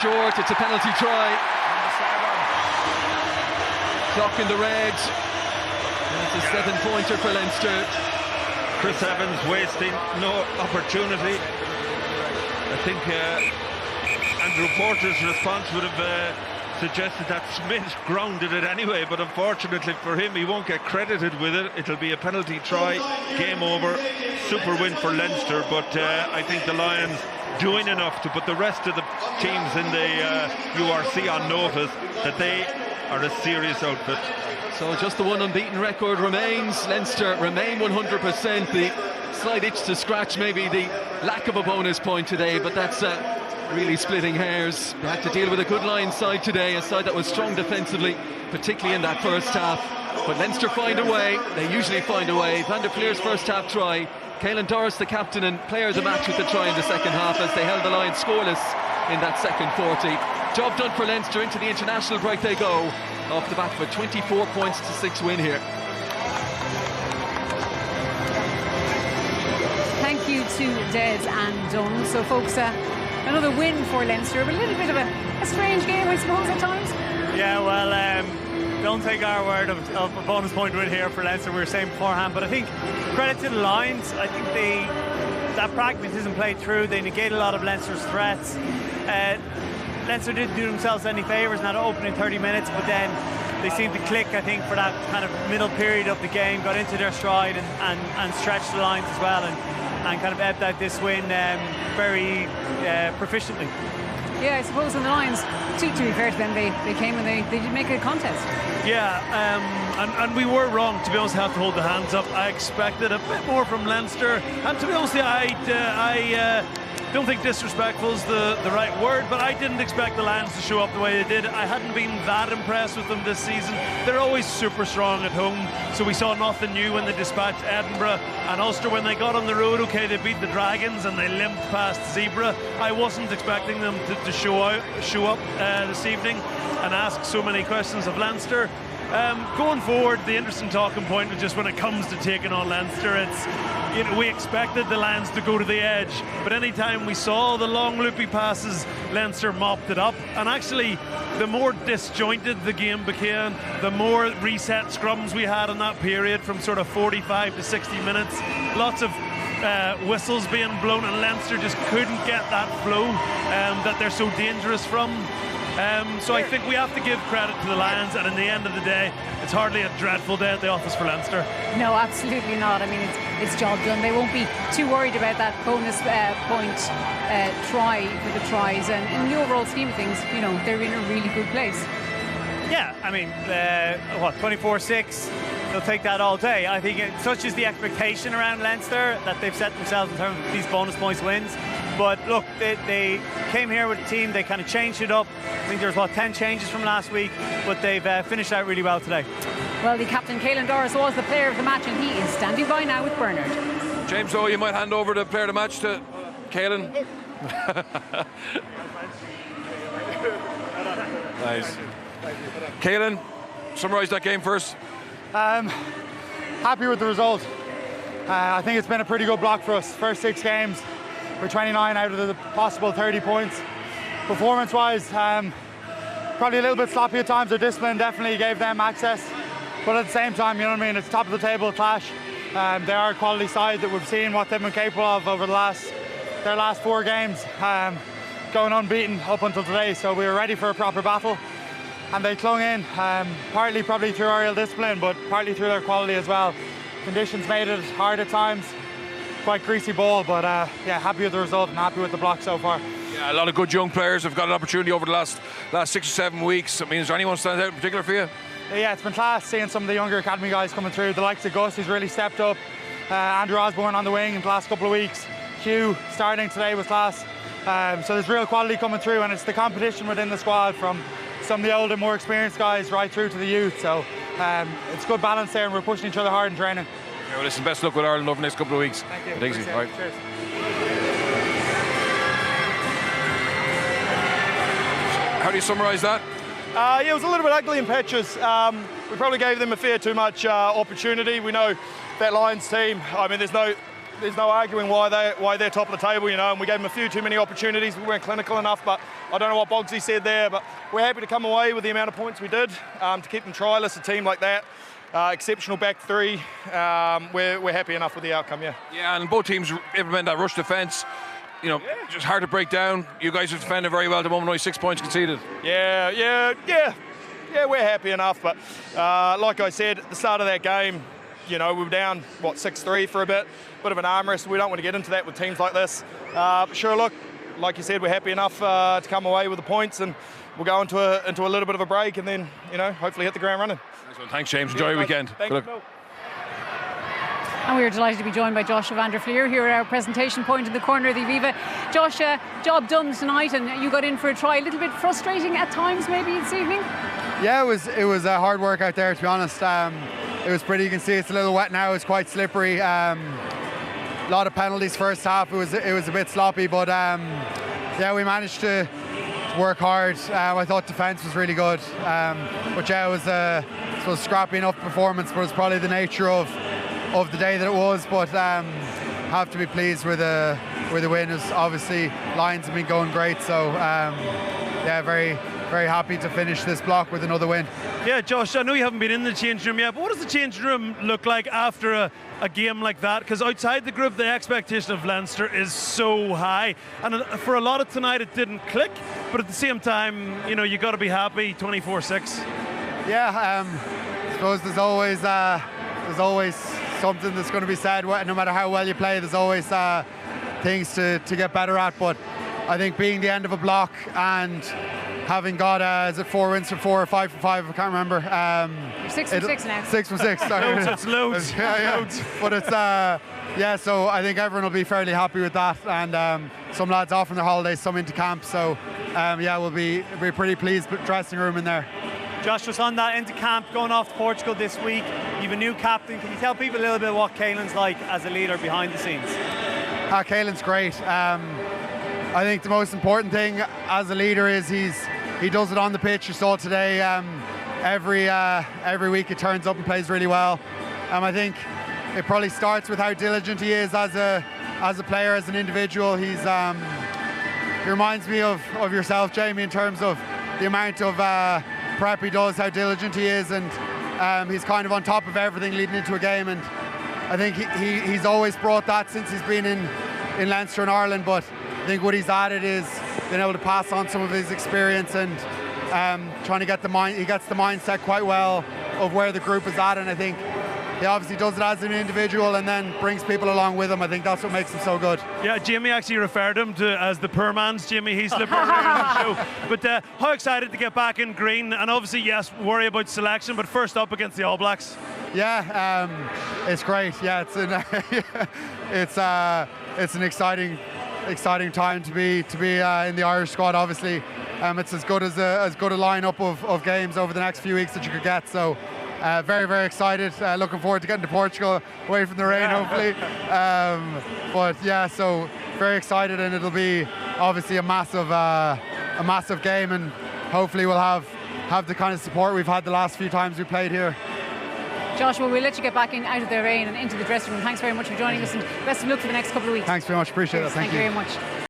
Short, it's a penalty try. Clock in the red. And it's a 7-pointer for Leinster. Chris Evans wasting no opportunity. I think Andrew Porter's response would have suggested that Smith grounded it anyway, but unfortunately for him, he won't get credited with it. It'll be a penalty try, game over, super win for Leinster, but I think the Lions doing enough to put the rest of the teams in the URC on notice that they are a serious outfit. So just the one unbeaten record remains. Leinster remain 100%. The slight itch to scratch maybe the lack of a bonus point today, but that's really splitting hairs. They had to deal with a good Lions side today, a side that was strong defensively, particularly in that first half. But Leinster find a way. They usually find a way. Vander Flier's first half try. Caelan Doris, the captain and player of the match with the try in the second half as they held the Lions scoreless in that second 40. Job done for Leinster. Into the international break they go, off the back of a 24 points to 6 win here. Thank you to Des and Dunn. So folks, another win for Leinster, but a little bit of a strange game, I suppose, at times. Yeah, well, don't take our word of a bonus point win here for Leinster, we were saying beforehand, but I think credit to the Lions. I think that pragmatism played through. They negate a lot of Leinster's threats. Leinster didn't do themselves any favours in that opening 30 minutes, but then they seemed to click, I think, for that kind of middle period of the game, got into their stride and stretched the lines as well, and kind of ebbed out this win very proficiently. Yeah, I suppose in the Lions, to be fair to them, they came and they did make a contest. Yeah, and we were wrong, to be honest, have to hold the hands up. I expected a bit more from Leinster, and to be honest, I don't think disrespectful is the right word, but I didn't expect the Lions to show up the way they did. I hadn't been that impressed with them this season. They're always super strong at home, so we saw nothing new when they dispatched Edinburgh. And Ulster, when they got on the road, okay, they beat the Dragons and they limped past Zebra. I wasn't expecting them to show up this evening and ask so many questions of Leinster. Going forward, the interesting talking point was just when it comes to taking on Leinster, it's, you know, we expected the Lions to go to the edge, but anytime we saw the long loopy passes, Leinster mopped it up. And actually, the more disjointed the game became, the more reset scrums we had in that period from sort of 45 to 60 minutes. Lots of whistles being blown, and Leinster just couldn't get that flow that they're so dangerous from. So I think we have to give credit to the Lions, and in the end of the day, it's hardly a dreadful day at the office for Leinster. No, absolutely not. I mean, it's job done. They won't be too worried about that bonus point try for the tries, and in the overall scheme of things, you know, they're in a really good place. Yeah, I mean, 24-6, they'll take that all day. I think such is the expectation around Leinster that they've set themselves in terms of these bonus points wins. But look, they came here with a team, they kind of changed it up. I think there's 10 changes from last week, but they've finished out really well today. Well, the captain, Caelan Doris, was the player of the match, and he is standing by now with Bernard. James, you might hand over the player of the match to Caelan. Nice. Caelan, summarise that game first. Happy with the result. I think it's been a pretty good block for us. First 6 games, we're 29 out of the possible 30 points. Performance-wise, probably a little bit sloppy at times. Their discipline definitely gave them access. But at the same time, you know what I mean, it's top of the table clash. They are a quality side that we've seen what they've been capable of over their last 4 games, going unbeaten up until today. So we were ready for a proper battle. And they clung in, partly probably through our ill discipline, but partly through their quality as well. Conditions made it hard at times. Quite greasy ball, but yeah, happy with the result and happy with the block so far. Yeah, a lot of good young players have got an opportunity over the last 6 or 7 weeks. I mean, is there anyone stand out in particular for you? Yeah, it's been class seeing some of the younger academy guys coming through. The likes of Gus, who's really stepped up. Andrew Osborne on the wing in the last couple of weeks. Hugh starting today was class. So there's real quality coming through, and it's the competition within the squad from some of the older, more experienced guys right through to the youth. So it's good balance there, and we're pushing each other hard in training. Yeah, well, listen, best luck with Ireland over the next couple of weeks. Thank you. Thanks. Right. Cheers. How do you summarise that? Yeah, it was a little bit ugly and patches. We probably gave them a fair too much opportunity. We know that Lions team, I mean, there's no there's no arguing why they're top of the table, you know, and we gave them a few too many opportunities. We weren't clinical enough, but I don't know what Bogsy said there, but we're happy to come away with the amount of points we did, to keep them trialists, a team like that. Exceptional back three. We're happy enough with the outcome, yeah. Yeah, and both teams implement that rush defence. You know, just hard to break down. You guys have defended very well at the moment, only 6 points conceded. Yeah, we're happy enough, but like I said, at the start of that game, you know, we were down, 6-3 for a bit of an arm wrestle. We don't want to get into that with teams like this. But sure, look, like you said, we're happy enough to come away with the points, and we'll go into a little bit of a break and then, you know, hopefully hit the ground running. Thanks, James. Enjoy your weekend. Thank you, Phil. And we are delighted to be joined by Josh Vander Flier here at our presentation point in the corner of the Aviva. Josh, job done tonight, and you got in for a try. A little bit frustrating at times maybe this evening? Yeah, it was hard work out there, to be honest. It was pretty, you can see it's a little wet now, it's quite slippery. A lot of penalties first half, it was a bit sloppy, but yeah, we managed to work hard. I thought defence was really good. But yeah, it was a scrappy enough performance, but it's probably the nature of the day that it was. But have to be pleased with the win. It's obviously Lions have been going great, so yeah, very, very happy to finish this block with another win. Yeah, Josh, I know you haven't been in the changing room yet, but what does the changing room look like after a game like that? Because outside the group, the expectation of Leinster is so high, and for a lot of tonight it didn't click, but at the same time, you know, you got to be happy 24-6. Yeah, I suppose there's always something that's going to be said. No matter how well you play, there's always things to get better at, but I think being the end of a block and having got, is it 4 wins from 4 or 5 from 5? I can't remember. 6 from 6 now. 6 from 6, sorry. It's loads. Loads. But it's, yeah, so I think everyone will be fairly happy with that. And some lads off from their holidays, some into camp. So, yeah, we'll be pretty pleased with the dressing room in there. Josh, was on that into camp, going off to Portugal this week. You have a new captain. Can you tell people a little bit what Caelan's like as a leader behind the scenes? Caelan's great. I think the most important thing as a leader is he does it on the pitch. You saw today, every week he turns up and plays really well. I think it probably starts with how diligent he is as a player, as an individual. He reminds me of yourself, Jamie, in terms of the amount of prep he does, how diligent he is, and he's kind of on top of everything leading into a game. And I think he's always brought that since he's been in Leinster and Ireland, but I think what he's added is being able to pass on some of his experience and trying to get he gets the mindset quite well of where the group is at, and I think he obviously does it as an individual and then brings people along with him. I think that's what makes him so good. Yeah, Jamie actually referred him to as the poor man's Jamie Heaslip earlier in the show. But how excited to get back in green, and obviously, yes, worry about selection, but first up against the All Blacks. Yeah, it's great. Yeah, it's an exciting time to be in the Irish squad. Obviously, it's as good a lineup of games over the next few weeks that you could get. So very, very excited. Looking forward to getting to Portugal, away from the rain, hopefully. But yeah, so very excited, and it'll be obviously a massive game, and hopefully we'll have the kind of support we've had the last few times we played here. Joshua, we'll let you get back out of the rain and into the dressing room. Thanks very much for joining us, and best of luck for the next couple of weeks. Thanks very much. Appreciate it. Thank you very much.